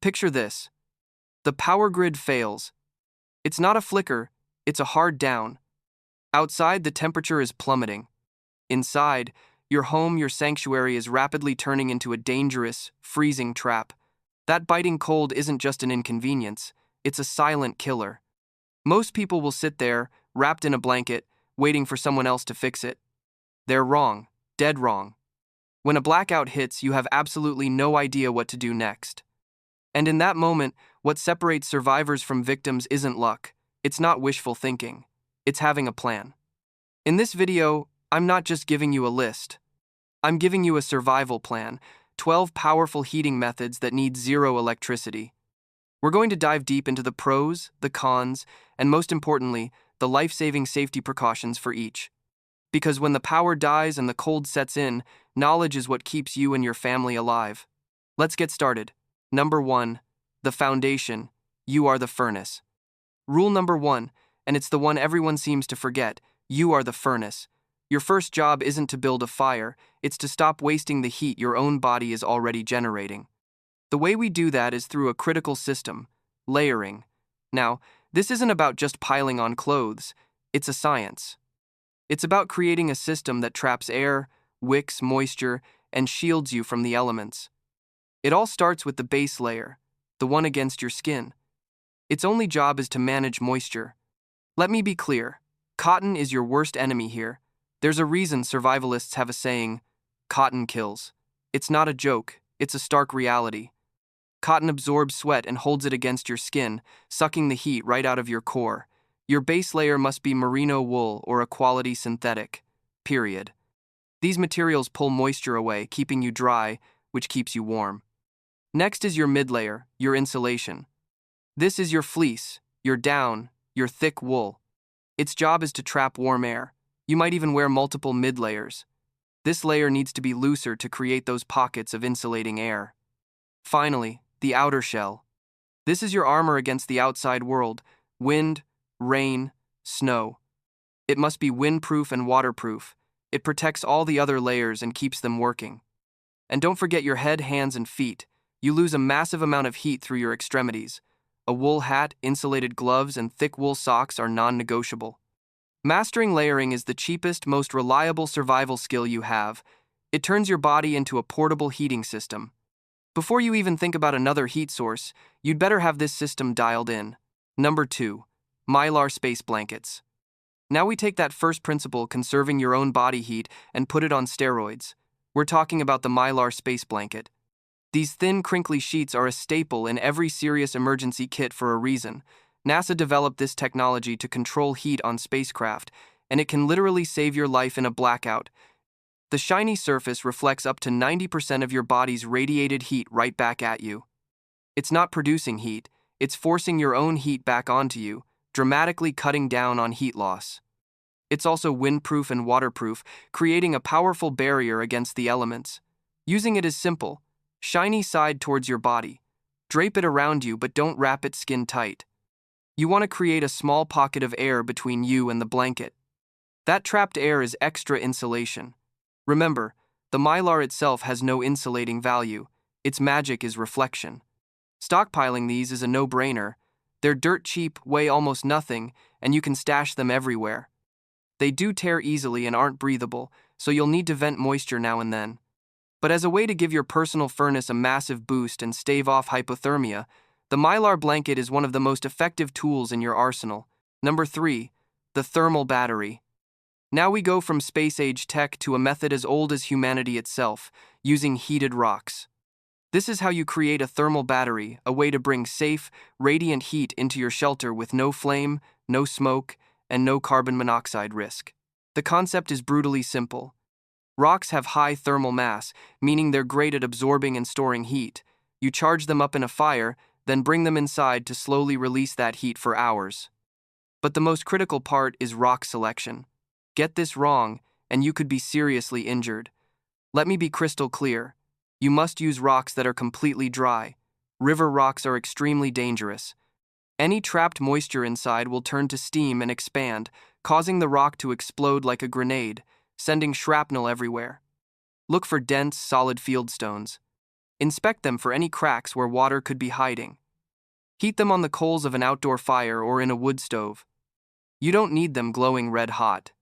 Picture this. The power grid fails. It's not a flicker, it's a hard down. Outside, the temperature is plummeting. Inside, your home, your sanctuary is rapidly turning into a dangerous, freezing trap. That biting cold isn't just an inconvenience, it's a silent killer. Most people will sit there, wrapped in a blanket, waiting for someone else to fix it. They're wrong, dead wrong. When a blackout hits, you have absolutely no idea what to do next. And in that moment, what separates survivors from victims isn't luck. It's not wishful thinking. It's having a plan. In this video, I'm not just giving you a list. I'm giving you a survival plan, 12 powerful heating methods that need zero electricity. We're going to dive deep into the pros, the cons, and most importantly, the life-saving safety precautions for each. Because when the power dies and the cold sets in, knowledge is what keeps you and your family alive. Let's get started. Number 1. The foundation. You are the furnace. Rule number 1, and it's the one everyone seems to forget, you are the furnace. Your first job isn't to build a fire, it's to stop wasting the heat your own body is already generating. The way we do that is through a critical system, layering. Now, this isn't about just piling on clothes, it's a science. It's about creating a system that traps air, wicks moisture, and shields you from the elements. It all starts with the base layer, the one against your skin. Its only job is to manage moisture. Let me be clear, cotton is your worst enemy here. There's a reason survivalists have a saying, cotton kills. It's not a joke, it's a stark reality. Cotton absorbs sweat and holds it against your skin, sucking the heat right out of your core. Your base layer must be merino wool or a quality synthetic, period. These materials pull moisture away, keeping you dry, which keeps you warm. Next is your mid-layer, your insulation. This is your fleece, your down, your thick wool. Its job is to trap warm air. You might even wear multiple mid-layers. This layer needs to be looser to create those pockets of insulating air. Finally, the outer shell. This is your armor against the outside world, wind, rain, snow. It must be windproof and waterproof. It protects all the other layers and keeps them working. And don't forget your head, hands, and feet. You lose a massive amount of heat through your extremities. A wool hat, insulated gloves, and thick wool socks are non-negotiable. Mastering layering is the cheapest, most reliable survival skill you have. It turns your body into a portable heating system. Before you even think about another heat source, you'd better have this system dialed in. Number 2. Mylar space blankets. Now we take that first principle, conserving your own body heat, and put it on steroids. We're talking about the Mylar space blanket. These thin, crinkly sheets are a staple in every serious emergency kit for a reason. NASA developed this technology to control heat on spacecraft, and it can literally save your life in a blackout. The shiny surface reflects up to 90% of your body's radiated heat right back at you. It's not producing heat, it's forcing your own heat back onto you, dramatically cutting down on heat loss. It's also windproof and waterproof, creating a powerful barrier against the elements. Using it is simple. Shiny side towards your body. Drape it around you, but don't wrap it skin tight. You want to create a small pocket of air between you and the blanket. That trapped air is extra insulation. Remember, the Mylar itself has no insulating value. Its magic is reflection. Stockpiling these is a no-brainer. They're dirt cheap, weigh almost nothing, and you can stash them everywhere. They do tear easily and aren't breathable, so you'll need to vent moisture now and then. But as a way to give your personal furnace a massive boost and stave off hypothermia, the Mylar blanket is one of the most effective tools in your arsenal. Number 3. The thermal battery. Now we go from space-age tech to a method as old as humanity itself, using heated rocks. This is how you create a thermal battery, a way to bring safe, radiant heat into your shelter with no flame, no smoke, and no carbon monoxide risk. The concept is brutally simple. Rocks have high thermal mass, meaning they're great at absorbing and storing heat. You charge them up in a fire, then bring them inside to slowly release that heat for hours. But the most critical part is rock selection. Get this wrong, and you could be seriously injured. Let me be crystal clear. You must use rocks that are completely dry. River rocks are extremely dangerous. Any trapped moisture inside will turn to steam and expand, causing the rock to explode like a grenade, sending shrapnel everywhere. Look for dense, solid fieldstones. Inspect them for any cracks where water could be hiding. Heat them on the coals of an outdoor fire or in a wood stove. You don't need them glowing red hot.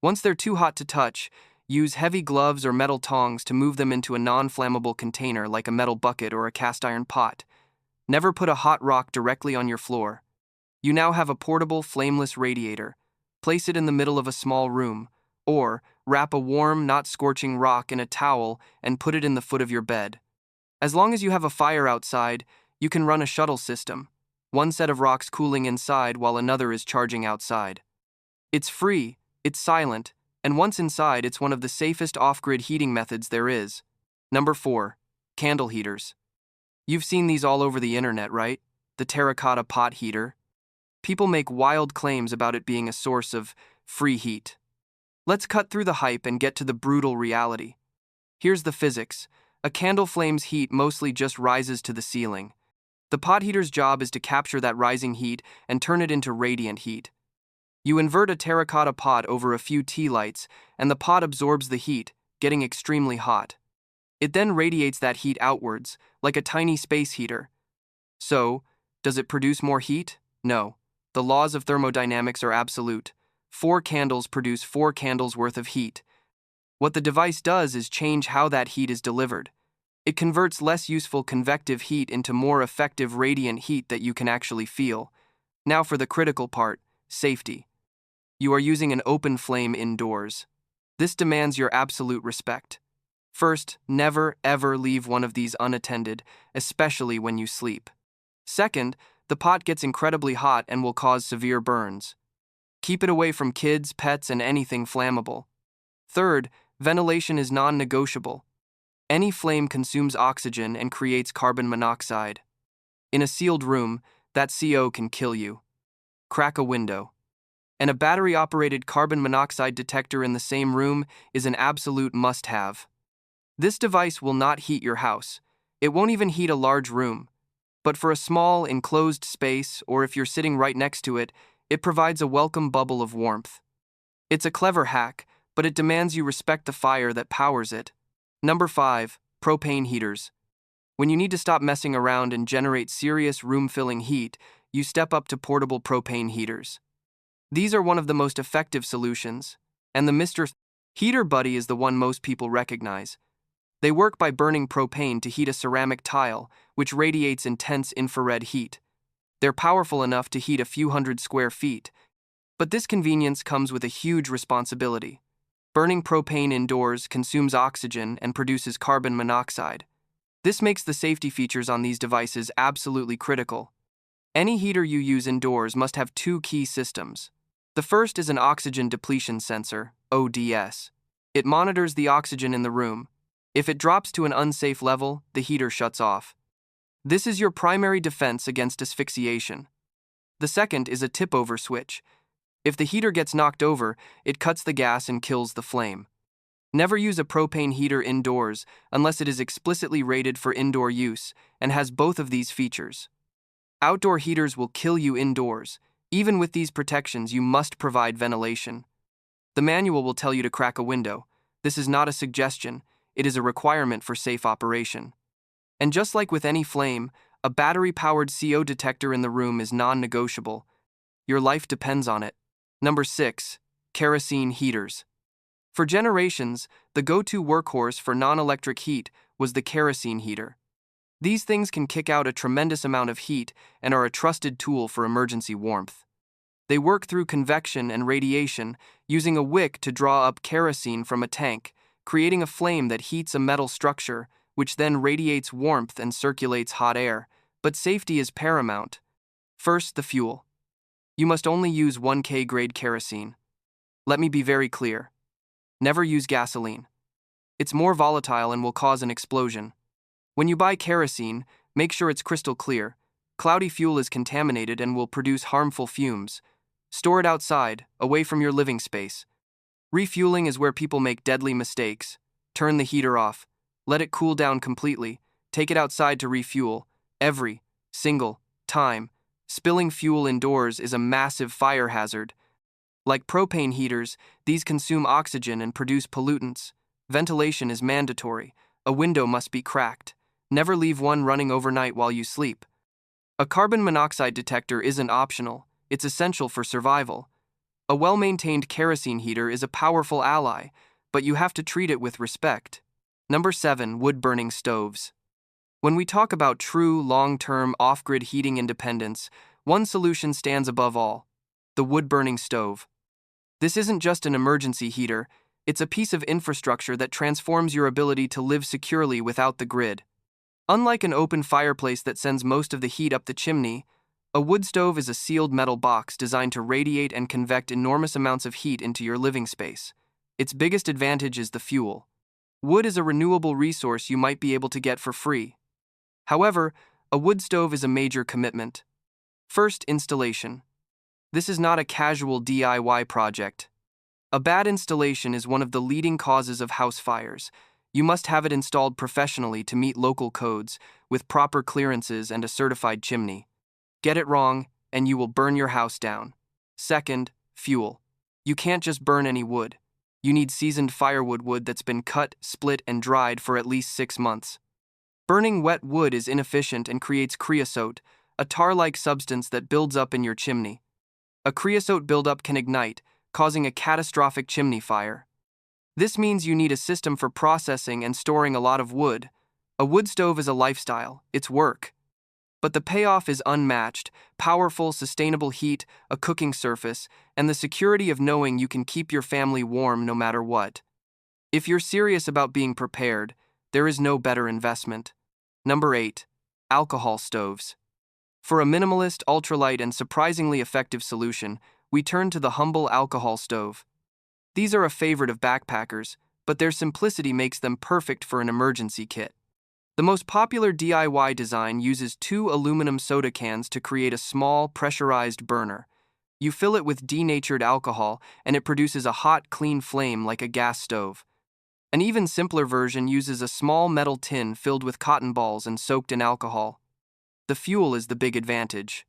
Once they're too hot to touch, use heavy gloves or metal tongs to move them into a non-flammable container like a metal bucket or a cast iron pot. Never put a hot rock directly on your floor. You now have a portable, flameless radiator. Place it in the middle of a small room, or wrap a warm, not scorching rock in a towel and put it in the foot of your bed. As long as you have a fire outside, you can run a shuttle system, one set of rocks cooling inside while another is charging outside. It's free, it's silent, and once inside, it's one of the safest off-grid heating methods there is. Number 4. Candle heaters. You've seen these all over the internet, right? The terracotta pot heater. People make wild claims about it being a source of free heat. Let's cut through the hype and get to the brutal reality. Here's the physics. A candle flame's heat mostly just rises to the ceiling. The pot heater's job is to capture that rising heat and turn it into radiant heat. You invert a terracotta pot over a few tea lights, and the pot absorbs the heat, getting extremely hot. It then radiates that heat outwards, like a tiny space heater. So, does it produce more heat? No. The laws of thermodynamics are absolute. 4 candles produce 4 candles worth of heat. What the device does is change how that heat is delivered. It converts less useful convective heat into more effective radiant heat that you can actually feel. Now for the critical part, safety. You are using an open flame indoors. This demands your absolute respect. First, never ever leave one of these unattended, especially when you sleep. Second, the pot gets incredibly hot and will cause severe burns. Keep it away from kids, pets, and anything flammable. Third, ventilation is non-negotiable. Any flame consumes oxygen and creates carbon monoxide. In a sealed room, that CO can kill you. Crack a window. And a battery-operated carbon monoxide detector in the same room is an absolute must-have. This device will not heat your house. It won't even heat a large room. But for a small, enclosed space, or if you're sitting right next to it, it provides a welcome bubble of warmth. It's a clever hack, but it demands you respect the fire that powers it. Number 5. Propane heaters. When you need to stop messing around and generate serious room-filling heat, you step up to portable propane heaters. These are one of the most effective solutions, and the Mr. Heater Buddy is the one most people recognize. They work by burning propane to heat a ceramic tile, which radiates intense infrared heat. They're powerful enough to heat a few hundred square feet, but this convenience comes with a huge responsibility. Burning propane indoors consumes oxygen and produces carbon monoxide. This makes the safety features on these devices absolutely critical. Any heater you use indoors must have 2 key systems. The first is an oxygen depletion sensor, ODS. It monitors the oxygen in the room. If it drops to an unsafe level, the heater shuts off. This is your primary defense against asphyxiation. The second is a tip-over switch. If the heater gets knocked over, it cuts the gas and kills the flame. Never use a propane heater indoors unless it is explicitly rated for indoor use and has both of these features. Outdoor heaters will kill you indoors. Even with these protections, you must provide ventilation. The manual will tell you to crack a window. This is not a suggestion, it is a requirement for safe operation. And just like with any flame, a battery-powered CO detector in the room is non-negotiable. Your life depends on it. Number 6. Kerosene heaters. For generations, the go-to workhorse for non-electric heat was the kerosene heater. These things can kick out a tremendous amount of heat and are a trusted tool for emergency warmth. They work through convection and radiation, using a wick to draw up kerosene from a tank, creating a flame that heats a metal structure, which then radiates warmth and circulates hot air. But safety is paramount. First, the fuel. You must only use 1K grade kerosene. Let me be very clear. Never use gasoline. It's more volatile and will cause an explosion. When you buy kerosene, make sure it's crystal clear. Cloudy fuel is contaminated and will produce harmful fumes. Store it outside, away from your living space. Refueling is where people make deadly mistakes. Turn the heater off. Let it cool down completely. Take it outside to refuel. Every single time. Spilling fuel indoors is a massive fire hazard. Like propane heaters, these consume oxygen and produce pollutants. Ventilation is mandatory. A window must be cracked. Never leave one running overnight while you sleep. A carbon monoxide detector isn't optional, it's essential for survival. A well-maintained kerosene heater is a powerful ally, but you have to treat it with respect. Number 7. Wood-burning stoves. When we talk about true, long-term, off-grid heating independence, one solution stands above all: the wood-burning stove. This isn't just an emergency heater, it's a piece of infrastructure that transforms your ability to live securely without the grid. Unlike an open fireplace that sends most of the heat up the chimney, a wood stove is a sealed metal box designed to radiate and convect enormous amounts of heat into your living space. Its biggest advantage is the fuel. Wood is a renewable resource you might be able to get for free. However, a wood stove is a major commitment. First, installation. This is not a casual DIY project. A bad installation is one of the leading causes of house fires. You must have it installed professionally to meet local codes, with proper clearances and a certified chimney. Get it wrong, and you will burn your house down. Second, fuel. You can't just burn any wood. You need seasoned firewood wood that's been cut, split, and dried for at least 6 months. Burning wet wood is inefficient and creates creosote, a tar-like substance that builds up in your chimney. A creosote buildup can ignite, causing a catastrophic chimney fire. This means you need a system for processing and storing a lot of wood. A wood stove is a lifestyle, it's work. But the payoff is unmatched: powerful, sustainable heat, a cooking surface, and the security of knowing you can keep your family warm no matter what. If you're serious about being prepared, there is no better investment. Number 8. Alcohol stoves. For a minimalist, ultralight, and surprisingly effective solution, we turn to the humble alcohol stove. These are a favorite of backpackers, but their simplicity makes them perfect for an emergency kit. The most popular DIY design uses 2 aluminum soda cans to create a small, pressurized burner. You fill it with denatured alcohol, and it produces a hot, clean flame like a gas stove. An even simpler version uses a small metal tin filled with cotton balls and soaked in alcohol. The fuel is the big advantage.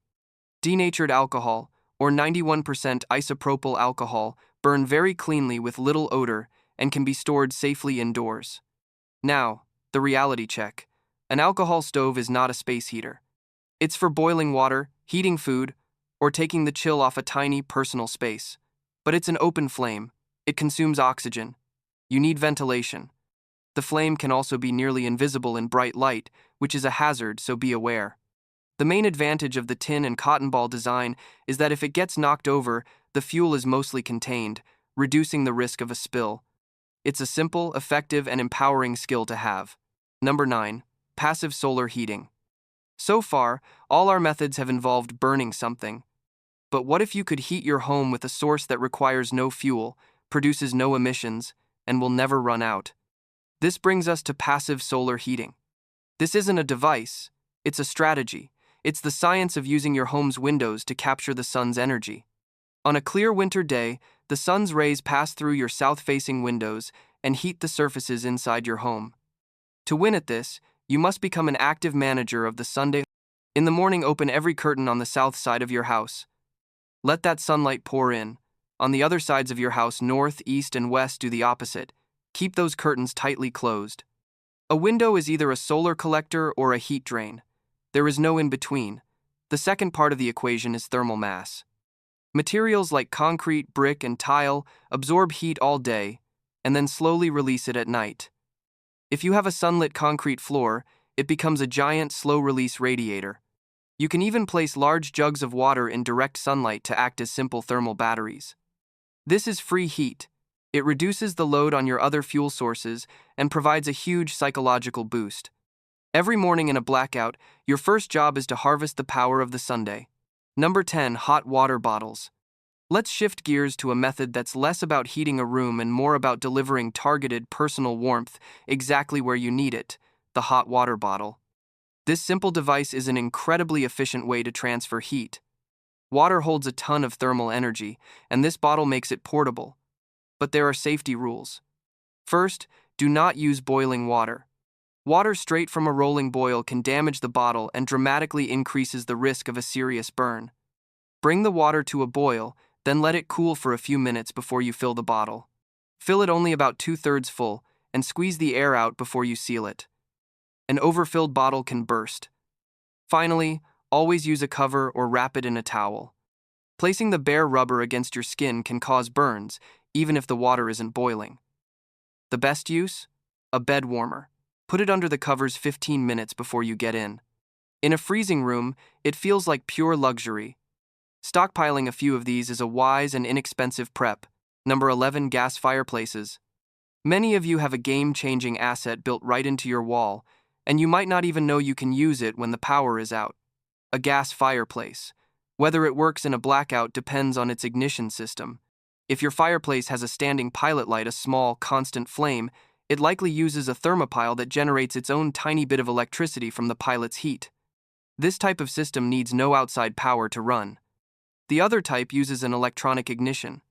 Denatured alcohol, or 91% isopropyl alcohol, burn very cleanly with little odor and can be stored safely indoors. Now, the reality check. An alcohol stove is not a space heater. It's for boiling water, heating food, or taking the chill off a tiny personal space. But it's an open flame. It consumes oxygen. You need ventilation. The flame can also be nearly invisible in bright light, which is a hazard, so be aware. The main advantage of the tin and cotton ball design is that if it gets knocked over, the fuel is mostly contained, reducing the risk of a spill. It's a simple, effective, and empowering skill to have. Number 9. Passive solar heating. So far, all our methods have involved burning something. But what if you could heat your home with a source that requires no fuel, produces no emissions, and will never run out? This brings us to passive solar heating. This isn't a device, it's a strategy. It's the science of using your home's windows to capture the sun's energy. On a clear winter day, the sun's rays pass through your south-facing windows and heat the surfaces inside your home. To win at this, you must become an active manager of the Sunday. In the morning, open every curtain on the south side of your house. Let that sunlight pour in. On the other sides of your house, north, east, and west, do the opposite. Keep those curtains tightly closed. A window is either a solar collector or a heat drain. There is no in-between. The second part of the equation is thermal mass. Materials like concrete, brick, and tile absorb heat all day and then slowly release it at night. If you have a sunlit concrete floor, it becomes a giant, slow-release radiator. You can even place large jugs of water in direct sunlight to act as simple thermal batteries. This is free heat. It reduces the load on your other fuel sources and provides a huge psychological boost. Every morning in a blackout, your first job is to harvest the power of the Sunday. Number 10. Hot water bottles. Let's shift gears to a method that's less about heating a room and more about delivering targeted personal warmth exactly where you need it: the hot water bottle. This simple device is an incredibly efficient way to transfer heat. Water holds a ton of thermal energy, and this bottle makes it portable. But there are safety rules. First, do not use boiling water. Water straight from a rolling boil can damage the bottle and dramatically increases the risk of a serious burn. Bring the water to a boil, then let it cool for a few minutes before you fill the bottle. Fill it only about 2/3 full, and squeeze the air out before you seal it. An overfilled bottle can burst. Finally, always use a cover or wrap it in a towel. Placing the bare rubber against your skin can cause burns, even if the water isn't boiling. The best use? A bed warmer. Put it under the covers 15 minutes before you get in. In a freezing room, it feels like pure luxury. Stockpiling a few of these is a wise and inexpensive prep. Number 11. Gas fireplaces. Many of you have a game-changing asset built right into your wall, and you might not even know you can use it when the power is out. A gas fireplace. Whether it works in a blackout depends on its ignition system. If your fireplace has a standing pilot light, a small, constant flame, it likely uses a thermopile that generates its own tiny bit of electricity from the pilot's heat. This type of system needs no outside power to run. The other type uses an electronic ignition.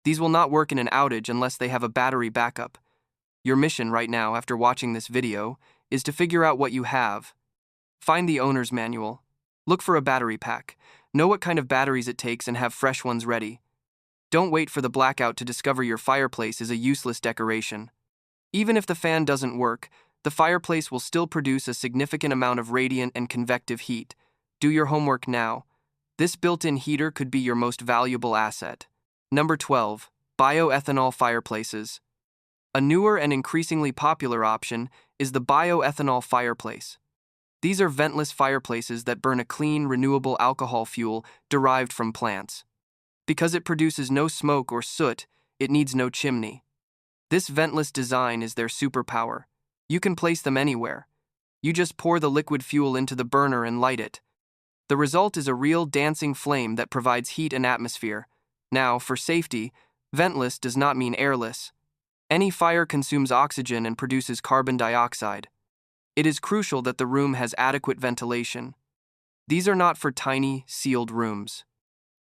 These will not work in an outage unless they have a battery backup. Your mission right now, after watching this video, is to figure out what you have. Find the owner's manual. Look for a battery pack. Know what kind of batteries it takes and have fresh ones ready. Don't wait for the blackout to discover your fireplace is a useless decoration. Even if the fan doesn't work, the fireplace will still produce a significant amount of radiant and convective heat. Do your homework now. This built-in heater could be your most valuable asset. Number 12. Bioethanol fireplaces. A newer and increasingly popular option is the bioethanol fireplace. These are ventless fireplaces that burn a clean, renewable alcohol fuel derived from plants. Because it produces no smoke or soot, it needs no chimney. This ventless design is their superpower. You can place them anywhere. You just pour the liquid fuel into the burner and light it. The result is a real dancing flame that provides heat and atmosphere. Now, for safety, ventless does not mean airless. Any fire consumes oxygen and produces carbon dioxide. It is crucial that the room has adequate ventilation. These are not for tiny, sealed rooms.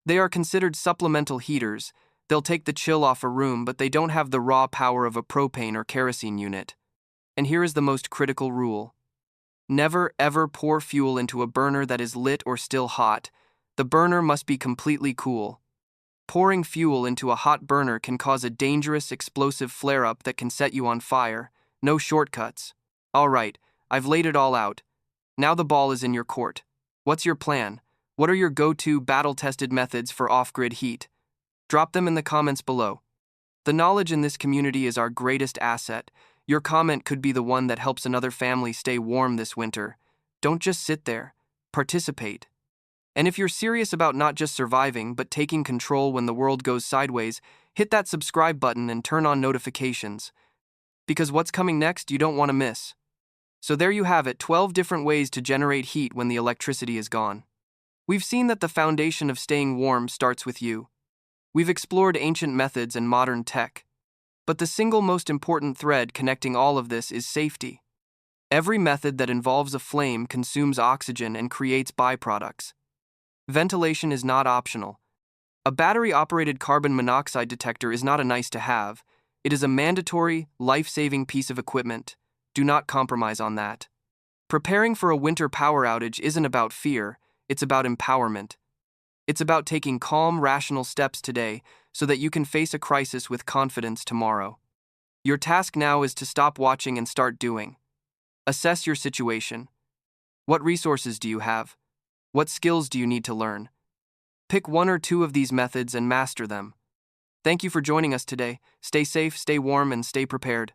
They are considered supplemental heaters. They'll take the chill off a room, but they don't have the raw power of a propane or kerosene unit. And here is the most critical rule. Never, ever pour fuel into a burner that is lit or still hot. The burner must be completely cool. Pouring fuel into a hot burner can cause a dangerous, explosive flare-up that can set you on fire. No shortcuts. All right, I've laid it all out. Now the ball is in your court. What's your plan? What are your go-to battle-tested methods for off-grid heat? Drop them in the comments below. The knowledge in this community is our greatest asset. Your comment could be the one that helps another family stay warm this winter. Don't just sit there. Participate. And if you're serious about not just surviving, but taking control when the world goes sideways, hit that subscribe button and turn on notifications. Because what's coming next, you don't want to miss. So there you have it, 12 different ways to generate heat when the electricity is gone. We've seen that the foundation of staying warm starts with you. We've explored ancient methods and modern tech. But the single most important thread connecting all of this is safety. Every method that involves a flame consumes oxygen and creates byproducts. Ventilation is not optional. A battery-operated carbon monoxide detector is not a nice-to-have. It is a mandatory, life-saving piece of equipment. Do not compromise on that. Preparing for a winter power outage isn't about fear, it's about empowerment. It's about taking calm, rational steps today so that you can face a crisis with confidence tomorrow. Your task now is to stop watching and start doing. Assess your situation. What resources do you have? What skills do you need to learn? Pick one or two of these methods and master them. Thank you for joining us today. Stay safe, stay warm, and stay prepared.